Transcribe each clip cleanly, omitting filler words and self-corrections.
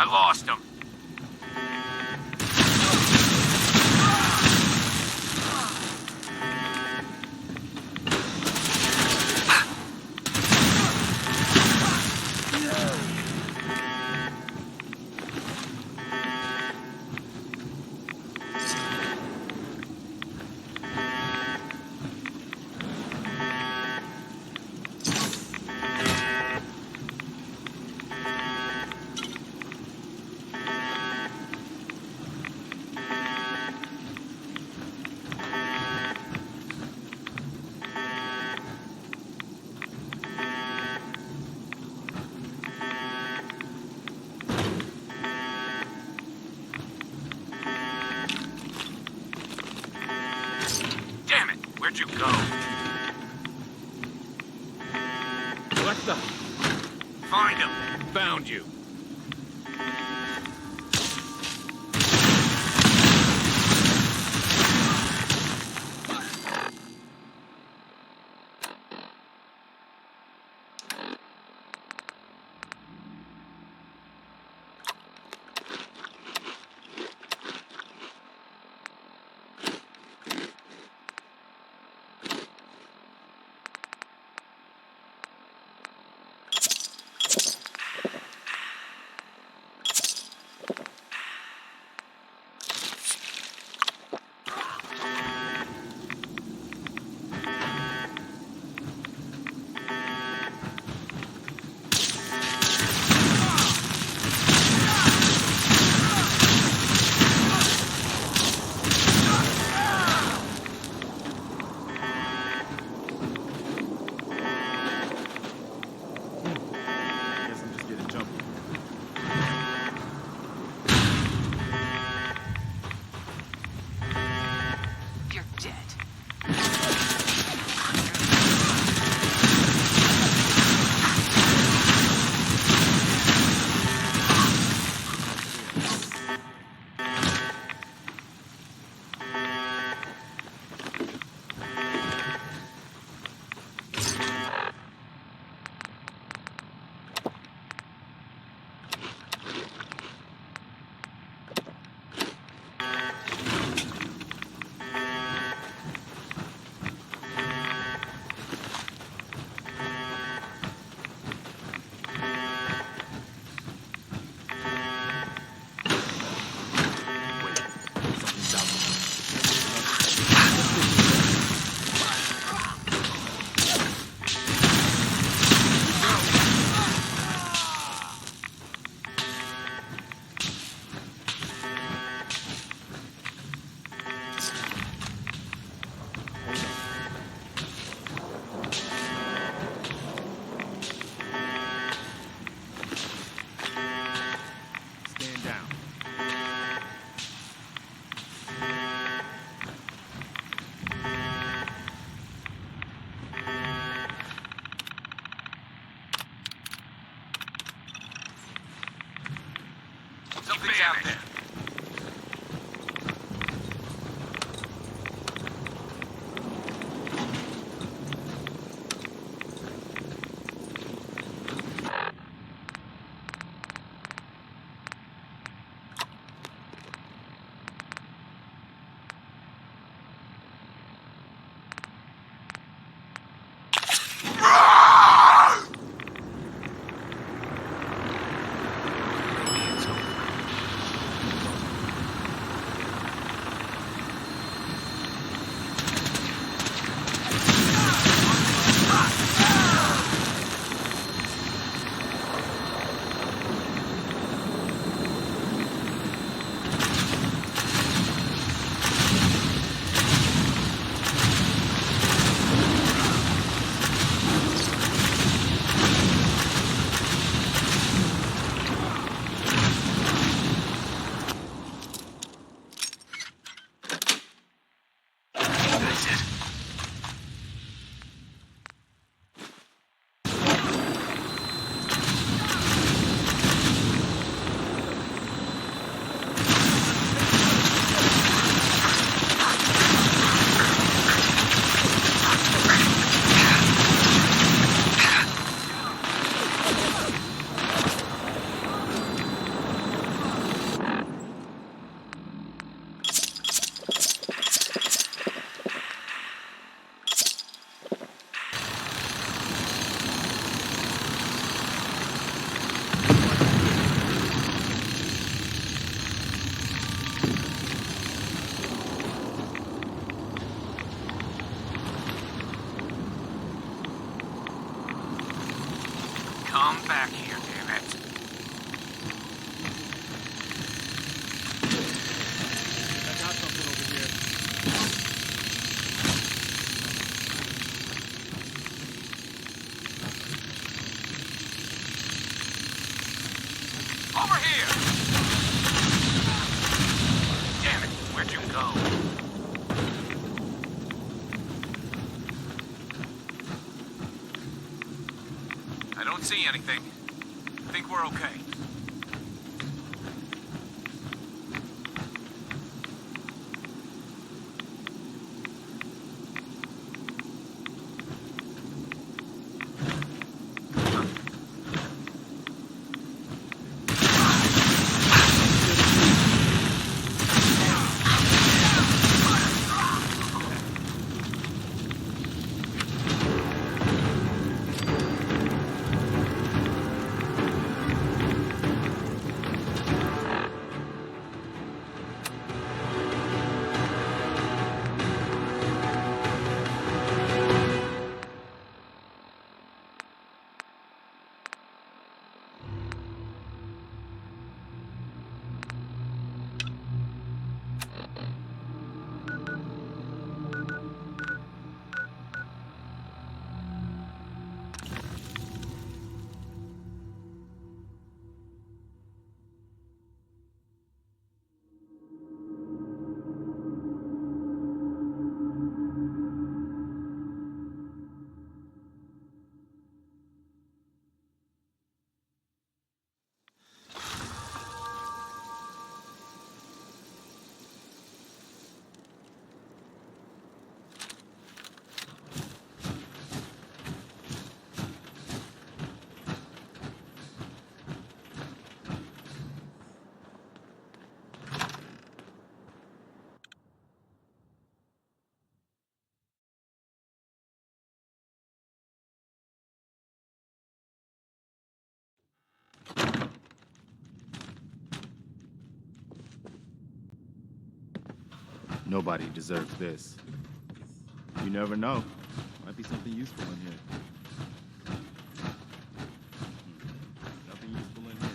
I lost him. Where'd you go? What the? Find him. Found you. Something's out there. don't see anything. Think we're okay. Nobody deserves this. You never know. Might be something useful in here. Nothing useful in here.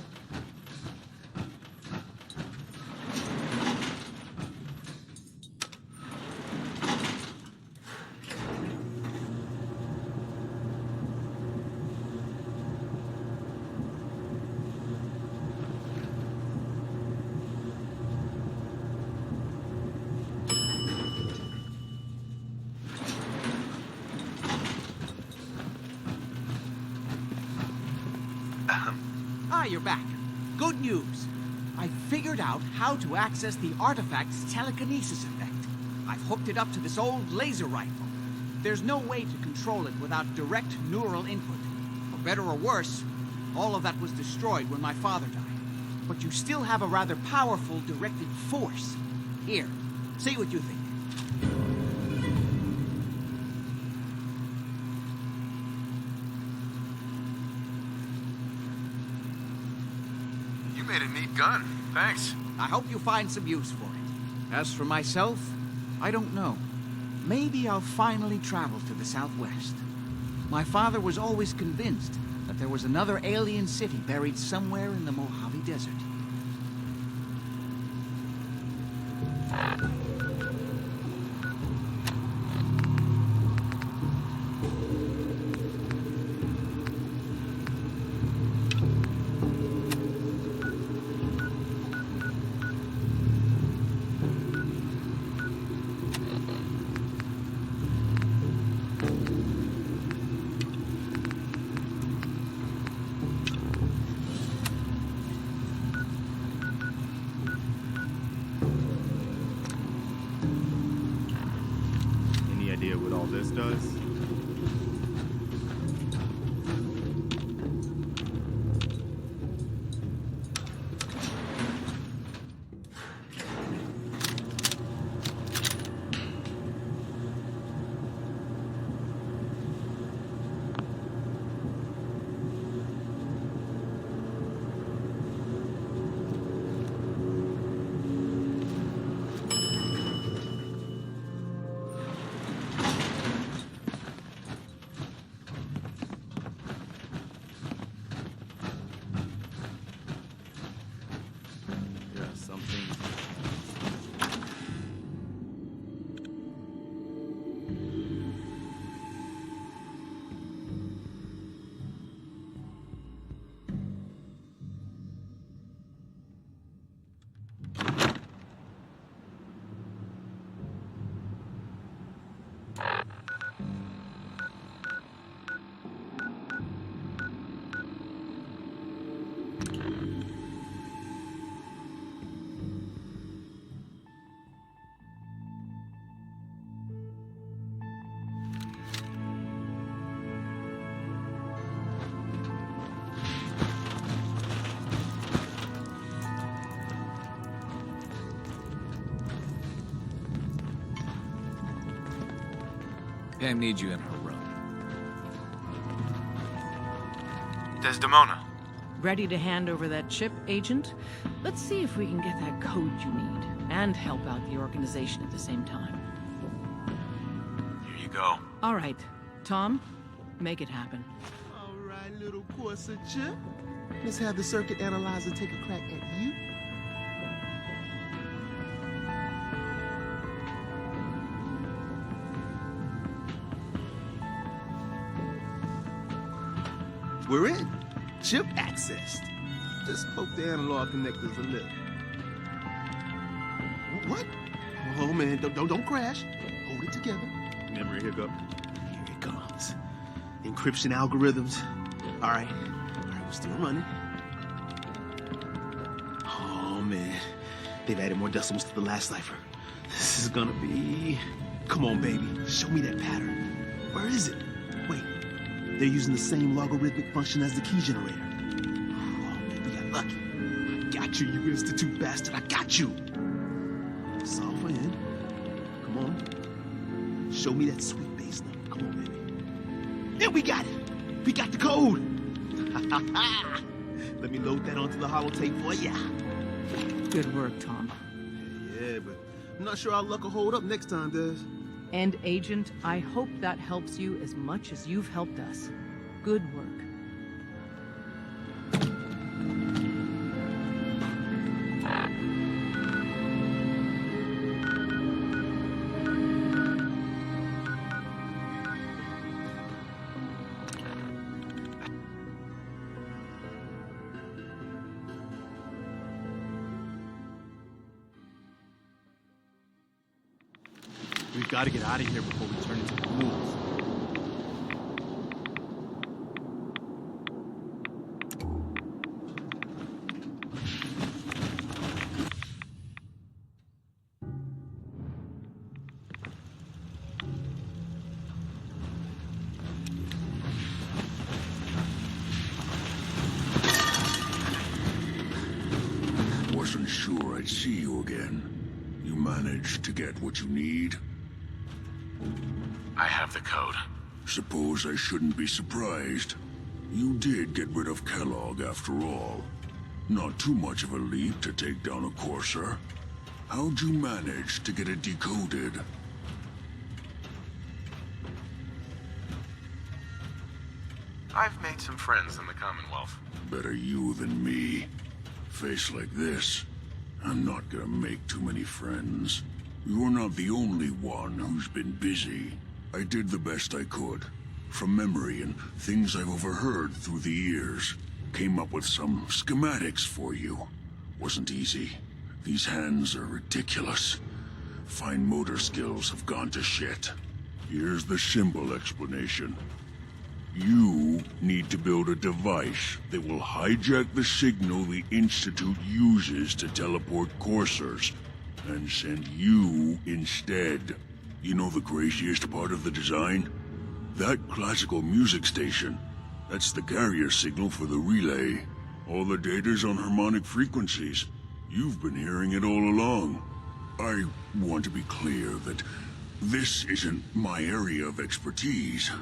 Ah, you're back. Good news. I figured out how to access the artifact's telekinesis effect. I've hooked it up to this old laser rifle. There's no way to control it without direct neural input. For better or worse, all of that was destroyed when my father died. But you still have a rather powerful directed force. Here, see what you think. You made a neat gun. Thanks. I hope you find some use for it. As for myself, I don't know. Maybe I'll finally travel to the Southwest. My father was always convinced that there was another alien city buried somewhere in the Mojave Desert. Any idea what all this does? Yeah, something. Pam needs you in her room. Desdemona. Ready to hand over that chip, Agent? Let's see if we can get that code you need, and help out the organization at the same time. Here you go. All right, Tom, make it happen. All right, little Corsa chip. Let's have the circuit analyzer take a crack at you. We're in. Chip accessed. Just poke the analog connectors a little. What? Oh man, don't crash. Hold it together. Memory hiccup. Here it comes. Encryption algorithms. All right, we're still running. Oh man, they've added more decimals to the last cipher. This is gonna be... Come on, baby, show me that pattern. Where is it? Wait, they're using the same logarithmic function as the key generator. Oh man, we got lucky. I got you, you Institute bastard, I got you. Solve for N. Come on. Show me that sweet bass note. Come on, baby. And we got it. We got the code. Let me load that onto the holotape for ya. Good work, Tom. Yeah, but I'm not sure our luck will hold up next time, Des. And Agent, I hope that helps you as much as you've helped us. Good work. We've got to get out of here before we turn into ghouls. Wasn't sure I'd see you again. You managed to get what you need? I have the code. Suppose I shouldn't be surprised. You did get rid of Kellogg after all. Not too much of a leap to take down a courser. How'd you manage to get it decoded? I've made some friends in the Commonwealth. Better you than me. Face like this, I'm not gonna make too many friends. You're not the only one who's been busy. I did the best I could. From memory and things I've overheard through the years. Came up with some schematics for you. Wasn't easy. These hands are ridiculous. Fine motor skills have gone to shit. Here's the simple explanation. You need to build a device that will hijack the signal the Institute uses to teleport coursers, and send you instead. You know the craziest part of the design? That classical music station. That's the carrier signal for the relay. All the data's on harmonic frequencies. You've been hearing it all along. I want to be clear that this isn't my area of expertise.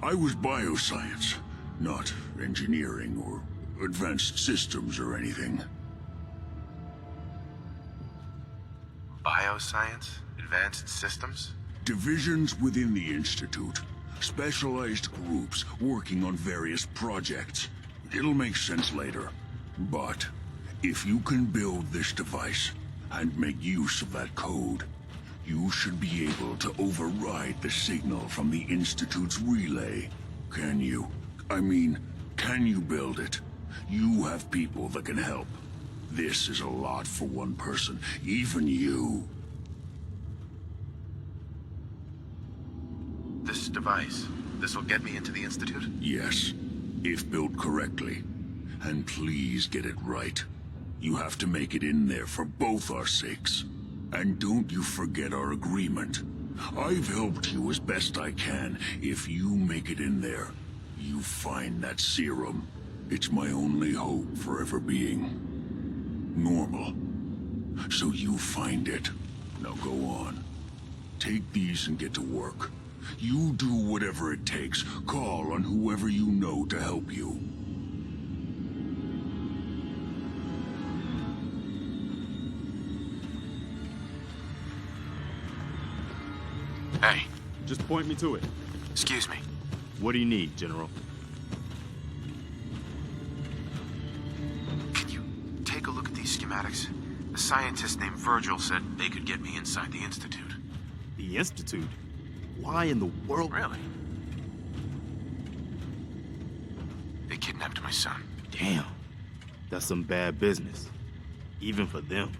I was bioscience, not engineering or advanced systems or anything. Bioscience? Advanced systems? Divisions within the Institute. Specialized groups working on various projects. It'll make sense later. But if you can build this device and make use of that code, you should be able to override the signal from the Institute's relay. Can you? I mean, can you build it? You have people that can help. This is a lot for one person, even you. This device, this will get me into the Institute? Yes, if built correctly. And please get it right. You have to make it in there for both our sakes. And don't you forget our agreement. I've helped you as best I can. If you make it in there, you find that serum. It's my only hope for ever being normal. So you find it. Now go on. Take these and get to work. You do whatever it takes. Call on whoever you know to help you. Hey, Just point me to it. excuse me. What do you need, General? Can you take a look at these schematics? A scientist named Virgil said they could get me inside the Institute. The Institute? Why in the world? Really? They kidnapped my son. Damn. That's some bad business. Even for them.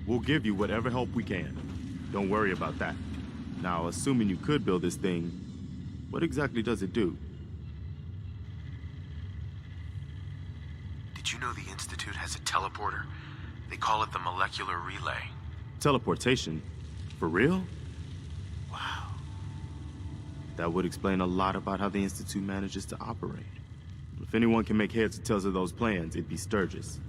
We'll give you whatever help we can. Don't worry about that. Now, assuming you could build this thing, what exactly does it do? Did you know the Institute has a teleporter? They call it the molecular relay. Teleportation? For real? Wow. That would explain a lot about how the Institute manages to operate. If anyone can make heads or tails of those plans, it'd be Sturgis.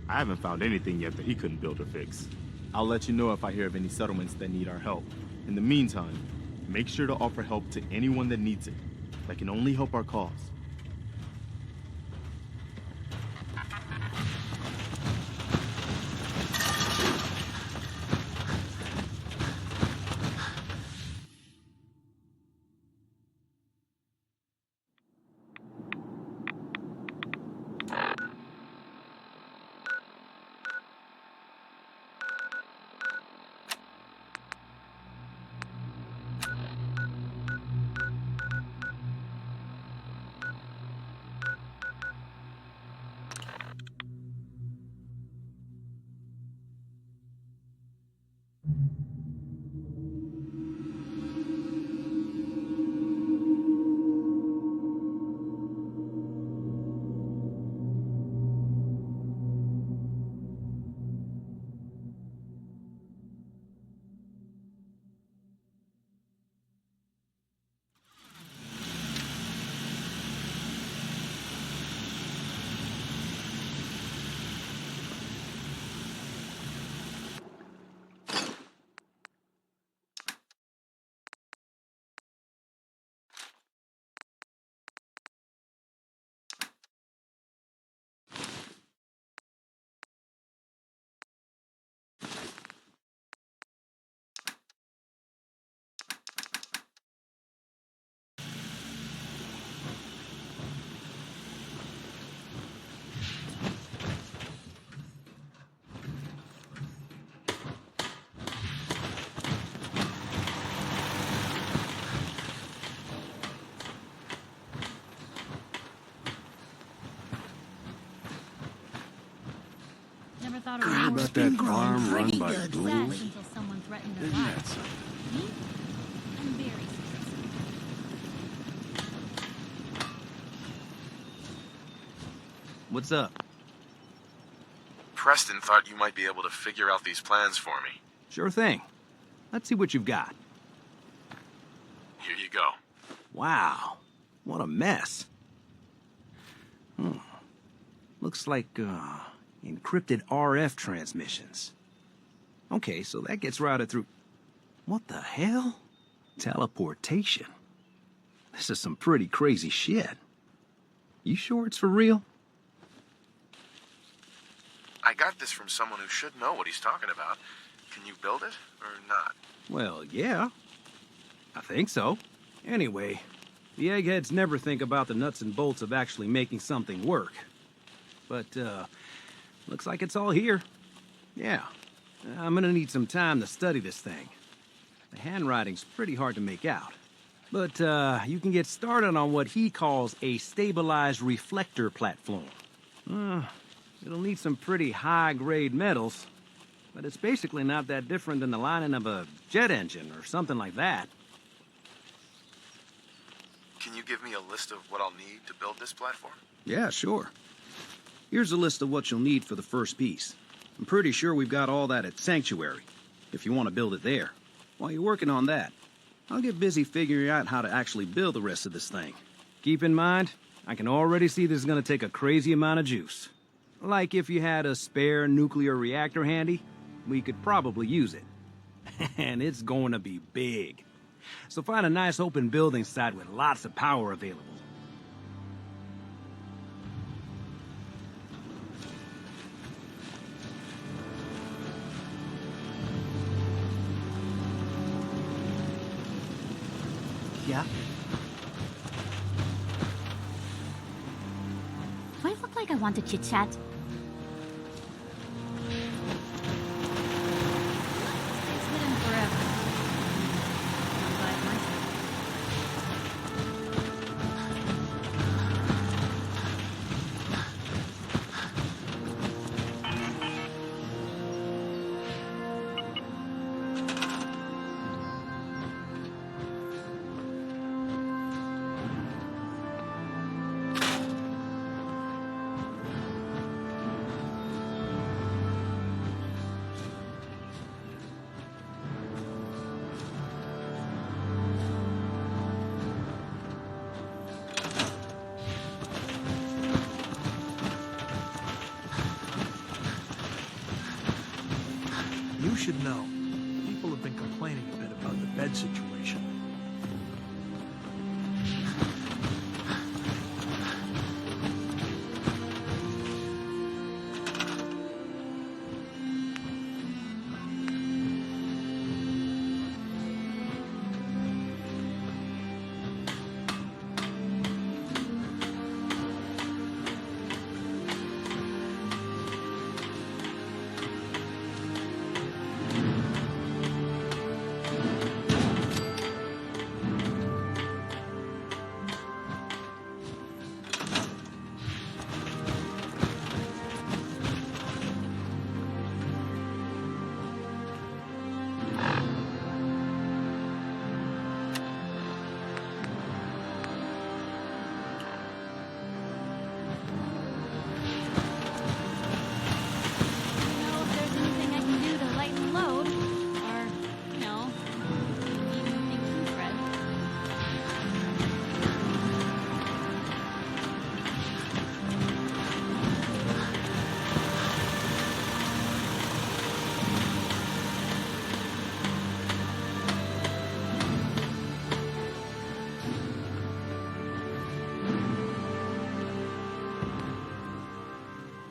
I haven't found anything yet that he couldn't build or fix. I'll let you know if I hear of any settlements that need our help. In the meantime, make sure to offer help to anyone that needs it. That can only help our cause. Never thought of Heard about that farm run by the ghouls? until someone threatened their Isn't that lives. something? Me? I'm very successful. What's up? Preston thought you might be able to figure out these plans for me. Sure thing. Let's see what you've got. Here you go. Wow. What a mess. Looks like, encrypted RF transmissions. Okay, so that gets routed through... What the hell? Teleportation. This is some pretty crazy shit. You sure it's for real? I got this from someone who should know what he's talking about. Can you build it, or not? Well, yeah. I think so. Anyway, the eggheads never think about the nuts and bolts of actually making something work. But, looks like it's all here. Yeah. I'm gonna need some time to study this thing. The handwriting's pretty hard to make out. But, you can get started on what he calls a stabilized reflector platform. It'll need some pretty high-grade metals, but it's basically not that different than the lining of a jet engine or something like that. Can you give me a list of what I'll need to build this platform? Yeah, sure. Here's a list of what you'll need for the first piece. I'm pretty sure we've got all that at Sanctuary, if you want to build it there. While you're working on that, I'll get busy figuring out how to actually build the rest of this thing. Keep in mind, I can already see this is going to take a crazy amount of juice. Like if you had a spare nuclear reactor handy, we could probably use it. And it's going to be big. So find a nice open building site with lots of power available. Yeah? Do I look like I want to chit-chat? It's hidden forever. I'm glad myself. You should know. People have been complaining a bit about the bed situation. Know if there's anything I can do to lighten the load, or, you know, even think through Fred.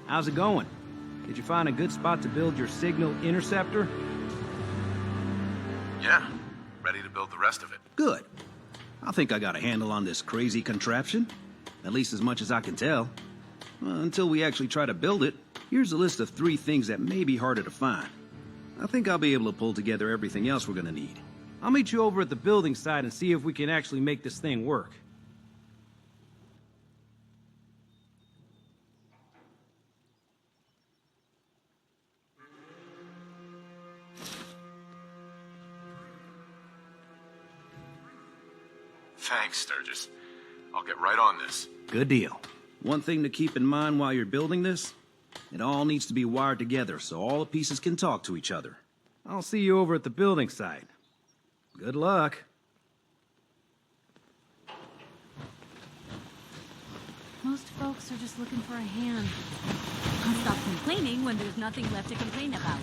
How's it going? Did you find a good spot to build your signal interceptor? Yeah, ready to build the rest of it. Good. I think I got a handle on this crazy contraption. At least as much as I can tell. Well, until we actually try to build it, here's a list of 3 things that may be harder to find. I think I'll be able to pull together everything else we're gonna need. I'll meet you over at the building site and see if we can actually make this thing work. Thanks, Sturgis. I'll get right on this. Good deal. One thing to keep in mind while you're building this, it all needs to be wired together so all the pieces can talk to each other. I'll see you over at the building site. Good luck. Most folks are just looking for a hand. I'll stop complaining when there's nothing left to complain about.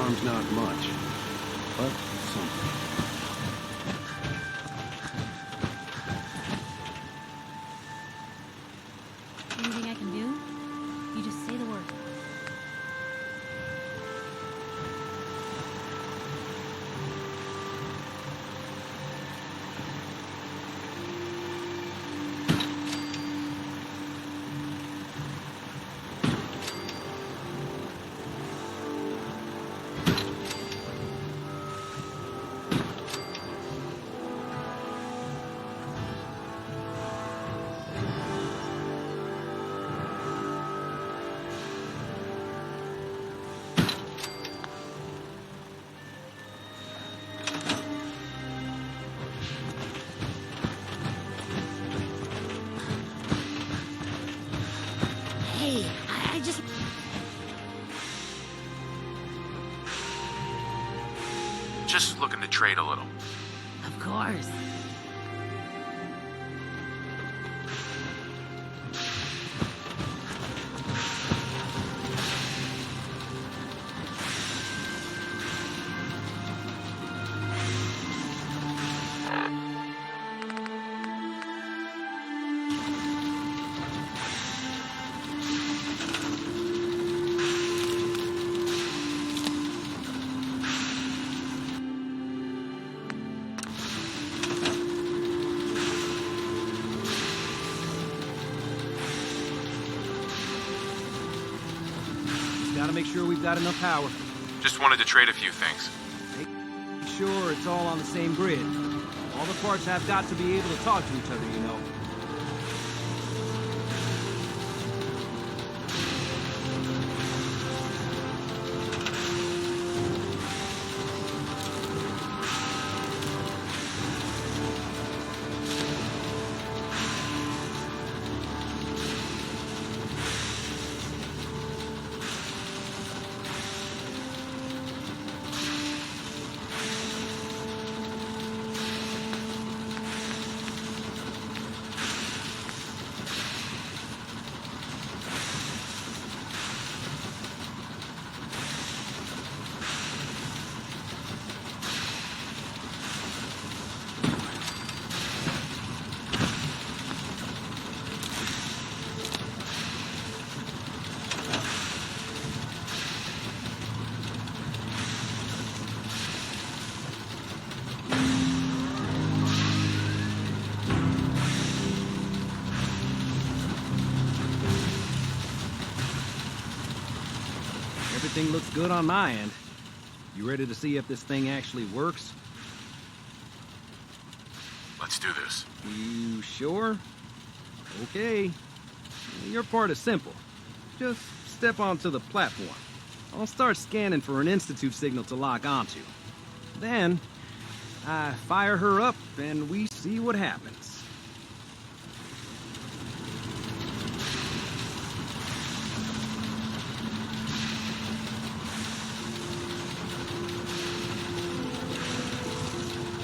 harm's not much, but something. Anything I can do? You just say the word. Hey, I just... Just looking to trade a little. Of course. Gotta make sure we've got enough power. Just wanted to trade a few things. Make sure it's all on the same grid. All the parts have got to be able to talk to each other, you know. Everything looks good on my end. You ready to see if this thing actually works? Let's do this. You sure? Okay. Your part is simple. Just step onto the platform. I'll start scanning for an Institute signal to lock onto. Then, I fire her up and we see what happens.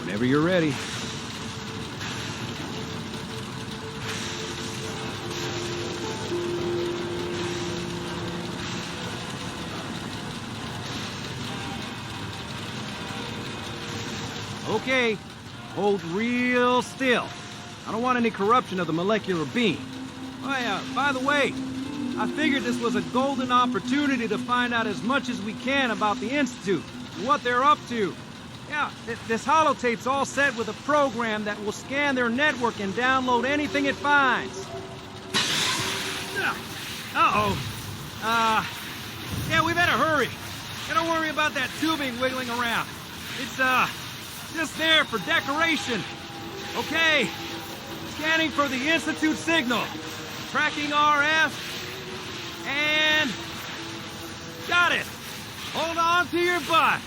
Whenever you're ready. Okay, hold real still. I don't want any corruption of the molecular beam. Oh yeah, by the way, I figured this was a golden opportunity to find out as much as we can about the Institute, and what they're up to. Yeah, this holotape's all set with a program that will scan their network and download anything it finds. Uh-oh. Yeah, we better hurry. And don't worry about that tubing wiggling around. It's, just there for decoration. Okay. Scanning for the Institute signal. Tracking RF. And... got it. Hold on to your butt.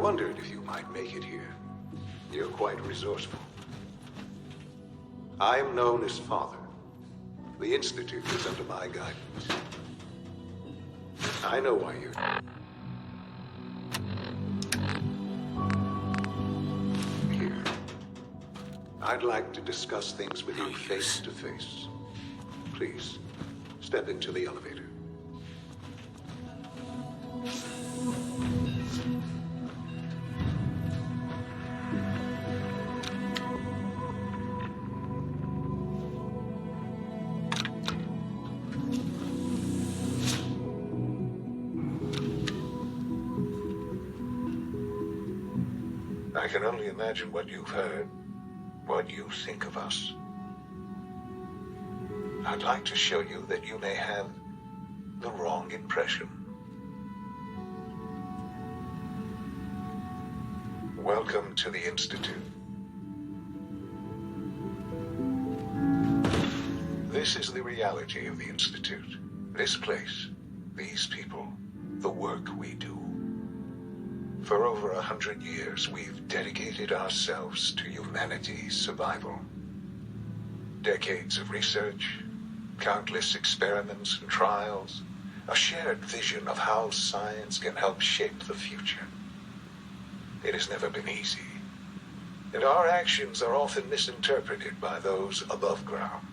wondered if you might make it here. You're quite resourceful. I am known as Father. The Institute is under my guidance. I know why you're here. I'd like to discuss things with you face to face. Please, step into the elevator. I can only imagine what you've heard, what you think of us. I'd like to show you that you may have the wrong impression. Welcome to the Institute. This is the reality of the Institute. This place, these people, the work we do. For over 100 years, we've dedicated ourselves to humanity's survival. Decades of research, countless experiments and trials, a shared vision of how science can help shape the future. It has never been easy, and our actions are often misinterpreted by those above ground.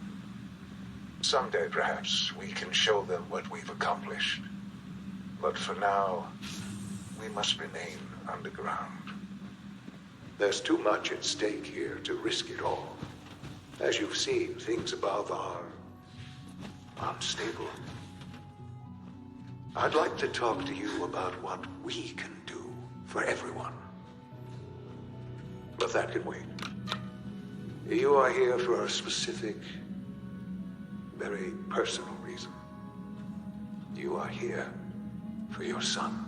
Someday, perhaps, we can show them what we've accomplished. But for now, we must remain underground. There's too much at stake here to risk it all. As you've seen, things above are unstable. I'd like to talk to you about what we can do for everyone. But that can wait. You are here for a specific, very personal reason. You are here for your son.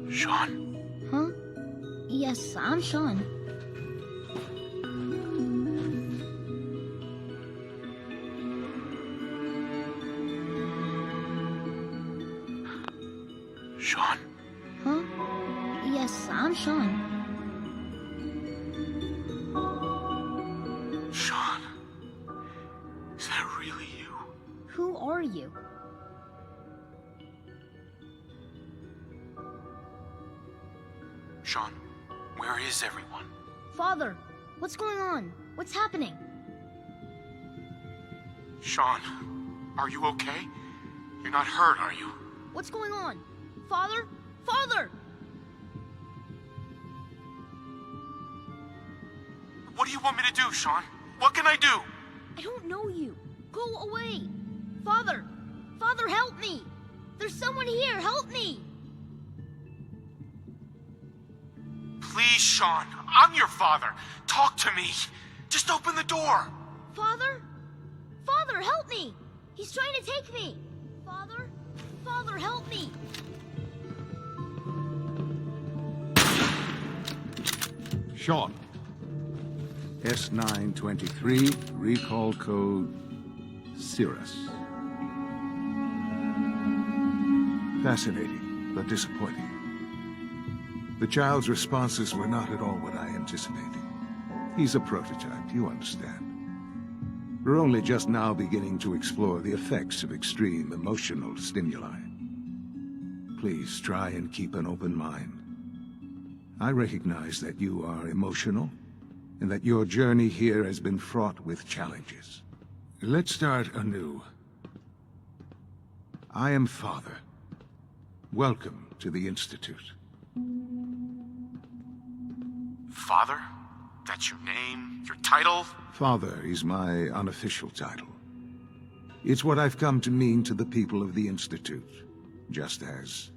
Sean? Huh? Yes, I'm Sean. Sean? Huh? Yes, I'm Sean. Sean? Is that really you? Who are you? Sean, where is everyone? Father, what's going on? What's happening? Sean, are you okay? You're not hurt, are you? What's going on? Father? Father! What do you want me to do, Sean? What can I do? I don't know you. Go away. Father! Father, help me! There's someone here, help me! Please, Sean, I'm your father. Talk to me. Just open the door. Father? Father, help me! He's trying to take me! Father? Father, help me! Sean. S923, recall code Cirrus. Fascinating, but disappointing. The child's responses were not at all what I anticipated. He's a prototype, you understand. We're only just now beginning to explore the effects of extreme emotional stimuli. Please try and keep an open mind. I recognize that you are emotional, and that your journey here has been fraught with challenges. Let's start anew. I am Father. Welcome to the Institute. Father? That's your name? Your title? Father is my unofficial title. It's what I've come to mean to the people of the Institute, just as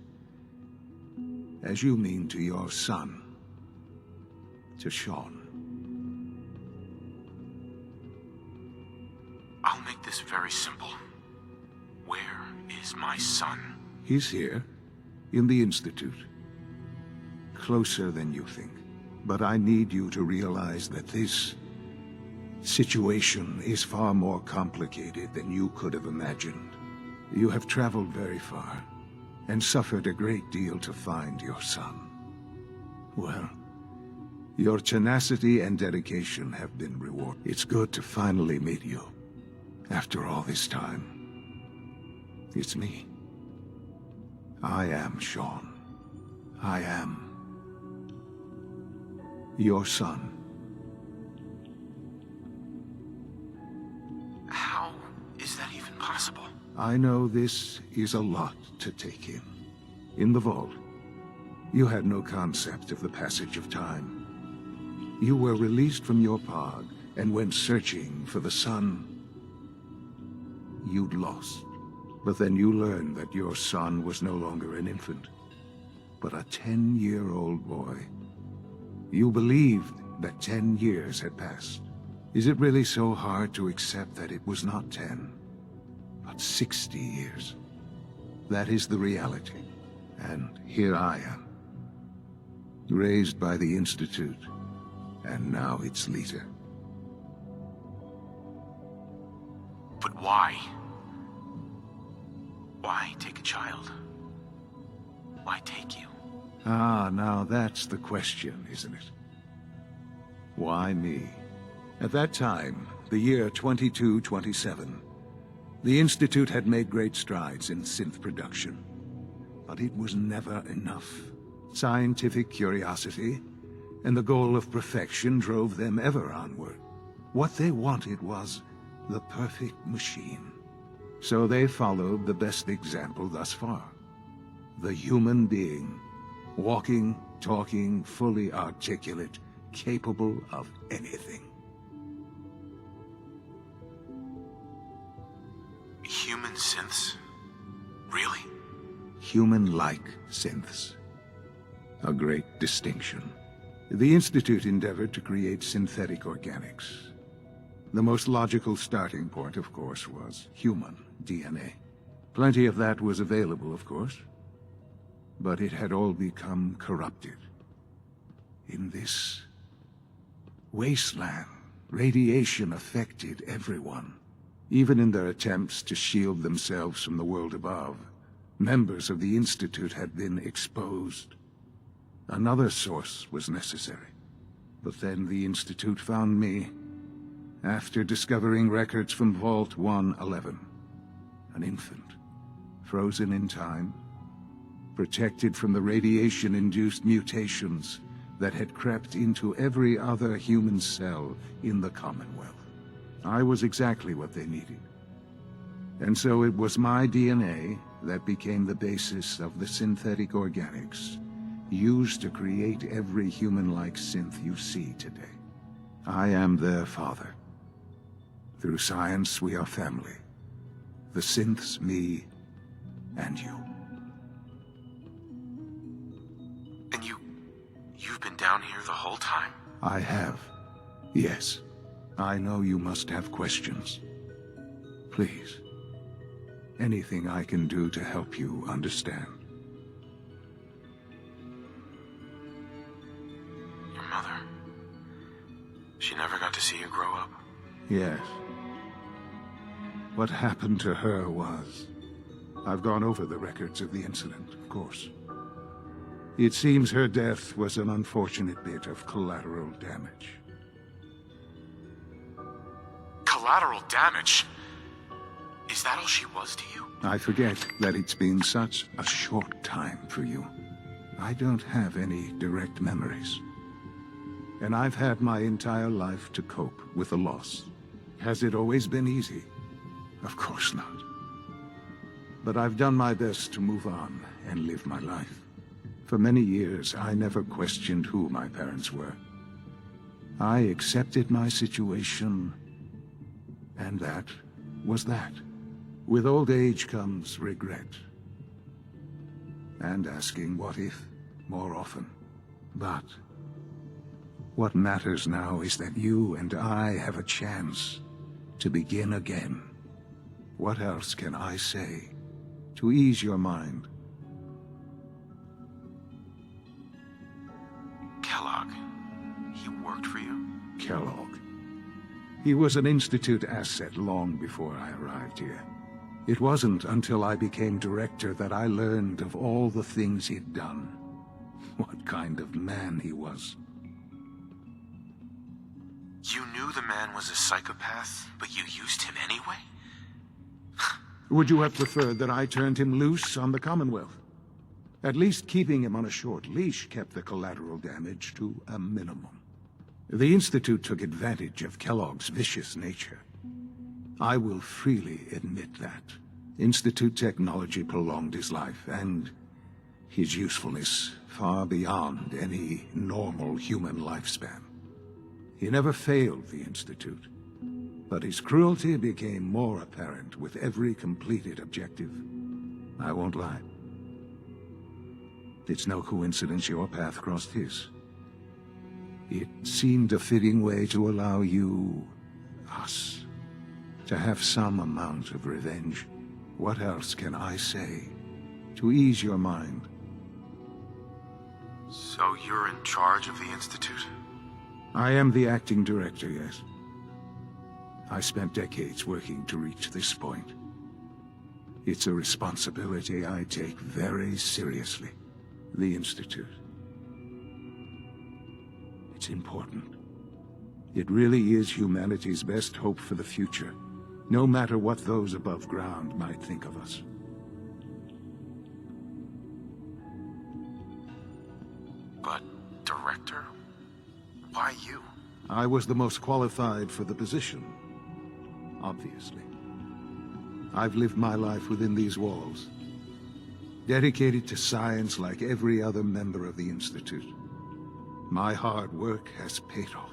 you mean to your son, to Sean. I'll make this very simple. Where son. He's here, in the Institute. Closer than you think. But I need you to realize that this situation is far more complicated than you could have imagined. You have traveled very far, and suffered a great deal to find your son. Well, your tenacity and dedication have been rewarded. It's good to finally meet you, after all this time. It's me. I am Sean. I am your son. How is that even possible? I know this is a lot to take in. In the vault, you had no concept of the passage of time. You were released from your pod and went searching for the son you'd lost. But then you learned that your son was no longer an infant, but a 10-year-old boy. You believed that 10 years had passed. Is it really so hard to accept that it was not 10, but 60 years? That is the reality. And here I am, raised by the Institute, and now its leader. But why? Why take a child? Why take you? Ah, now that's the question, isn't it? Why me? At that time, the year 2227, the Institute had made great strides in synth production. But it was never enough. Scientific curiosity and the goal of perfection drove them ever onward. What they wanted was the perfect machine. So they followed the best example thus far. The human being. Walking, talking, fully articulate, capable of anything. Human synths? Really? Human-like synths. A great distinction. The Institute endeavored to create synthetic organics. The most logical starting point, of course, was human DNA. Plenty of that was available, of course. But it had all become corrupted. In this wasteland, radiation affected everyone. Even in their attempts to shield themselves from the world above, members of the Institute had been exposed. Another source was necessary. But then the Institute found me, after discovering records from Vault 111. An infant, frozen in time, protected from the radiation-induced mutations that had crept into every other human cell in the Commonwealth. I was exactly what they needed. And so it was my DNA that became the basis of the synthetic organics used to create every human-like synth you see today. I am their father. Through science, we are family. The synths, me, and you. And you've been down here the whole time? I have. Yes. I know you must have questions. Please. Anything I can do to help you understand. Your mother. She never got to see you grow up? Yes. What happened to her was... I've gone over the records of the incident, of course. It seems her death was an unfortunate bit of collateral damage. Collateral damage? Is that all she was to you? I forget that it's been such a short time for you. I don't have any direct memories. And I've had my entire life to cope with the loss. Has it always been easy? Of course not. But I've done my best to move on and live my life. For many years, I never questioned who my parents were. I accepted my situation, and that was that. With old age comes regret. And asking what if more often. But what matters now is that you and I have a chance to begin again. What else can I say to ease your mind. Kellogg. He worked for you? Kellogg. He was an Institute asset long before I arrived here. It wasn't until I became director that I learned of all the things he'd done. What kind of man he was. You knew the man was a psychopath, but you used him anyway? Would you have preferred that I turned him loose on the Commonwealth? At least keeping him on a short leash kept the collateral damage to a minimum. The Institute took advantage of Kellogg's vicious nature. I will freely admit that. Institute technology prolonged his life, and his usefulness far beyond any normal human lifespan. He never failed the Institute, but his cruelty became more apparent with every completed objective. I won't lie. It's no coincidence your path crossed his. It seemed a fitting way to allow you, us, to have some amount of revenge. What else can I say to ease your mind? So you're in charge of the Institute? I am the acting director, yes. I spent decades working to reach this point. It's a responsibility I take very seriously. The Institute. It's important. It really is humanity's best hope for the future, no matter what those above ground might think of us. But, Director? Why you? I was the most qualified for the position, obviously. I've lived my life within these walls, dedicated to science like every other member of the Institute. My hard work has paid off.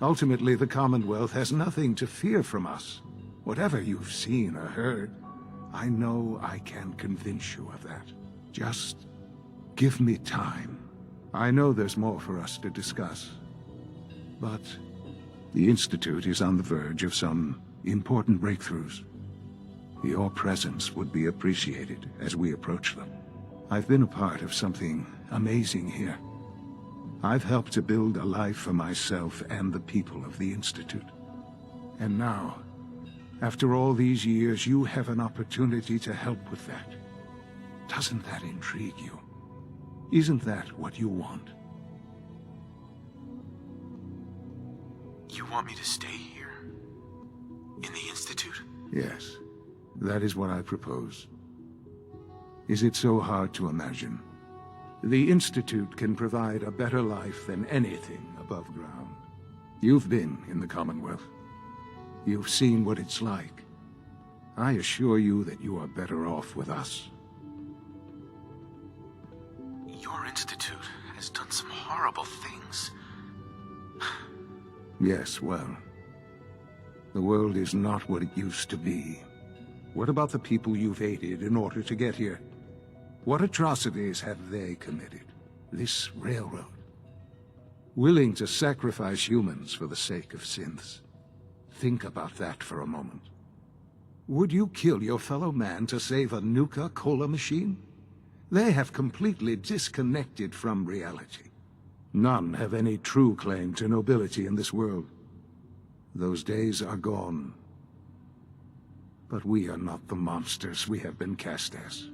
Ultimately, the Commonwealth has nothing to fear from us. Whatever you've seen or heard, I know I can convince you of that. Just give me time. I know there's more for us to discuss. But the Institute is on the verge of some important breakthroughs. Your presence would be appreciated as we approach them. I've been a part of something amazing here. I've helped to build a life for myself and the people of the Institute. And now, after all these years, you have an opportunity to help with that. Doesn't that intrigue you? Isn't that what you want? You want me to stay here? In the Institute? Yes, that is what I propose. Is it so hard to imagine? The Institute can provide a better life than anything above ground. You've been in the Commonwealth. You've seen what it's like. I assure you that you are better off with us. Your Institute has done some horrible things. Yes, well, the world is not what it used to be. What about the people you've aided in order to get here? What atrocities have they committed? This railroad. Willing to sacrifice humans for the sake of synths. Think about that for a moment. Would you kill your fellow man to save a Nuka-Cola machine? They have completely disconnected from reality. None have any true claim to nobility in this world. Those days are gone. But we are not the monsters we have been cast as.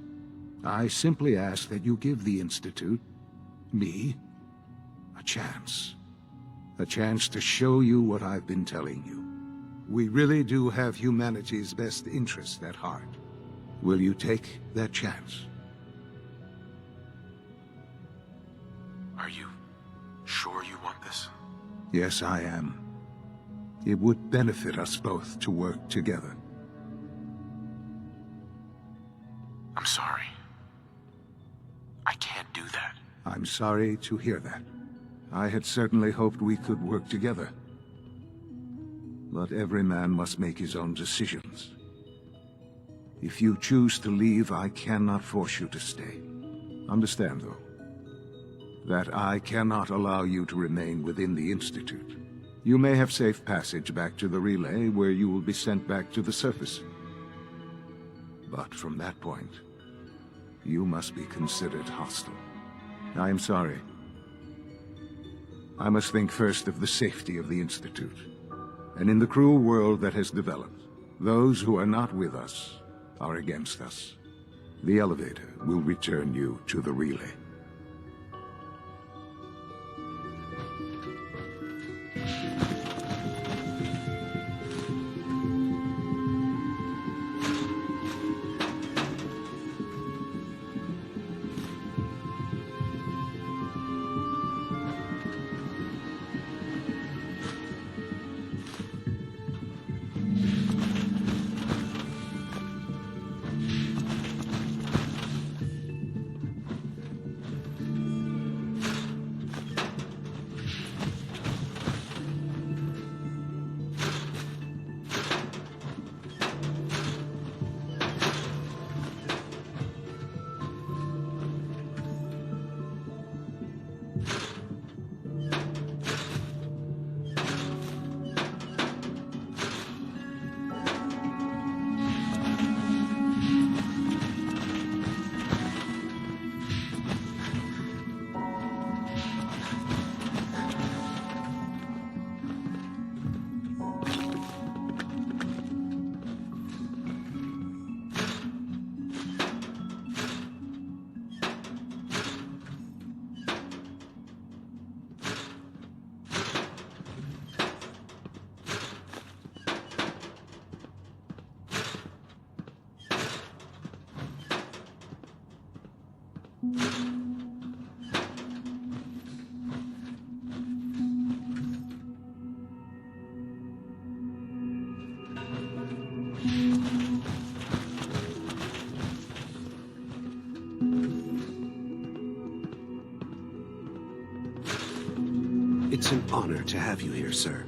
I simply ask that you give the Institute, me, a chance. A chance to show you what I've been telling you. We really do have humanity's best interest at heart. Will you take that chance? Are you sure you want this? Yes, I am. It would benefit us both to work together. I'm sorry. I can't do that. I'm sorry to hear that. I had certainly hoped we could work together. But every man must make his own decisions. If you choose to leave, I cannot force you to stay. Understand, though, that I cannot allow you to remain within the Institute. You may have safe passage back to the relay, where you will be sent back to the surface. But from that point, you must be considered hostile. I am sorry. I must think first of the safety of the Institute. And in the cruel world that has developed, those who are not with us are against us. The elevator will return you to the relay. It's an honor to have you here, sir.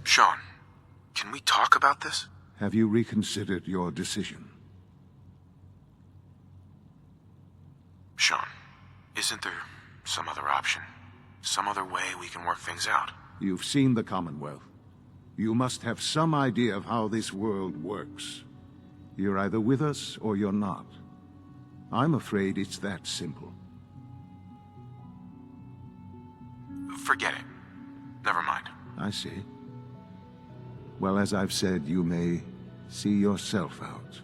Sean, can we talk about this? Have you reconsidered your decision? Sean, isn't there option. Some other way we can work things out. You've seen the Commonwealth. You must have some idea of how this world works. You're either with us or you're not. I'm afraid it's that simple. Forget it. Never mind. I see. Well, as I've said, you may see yourself out.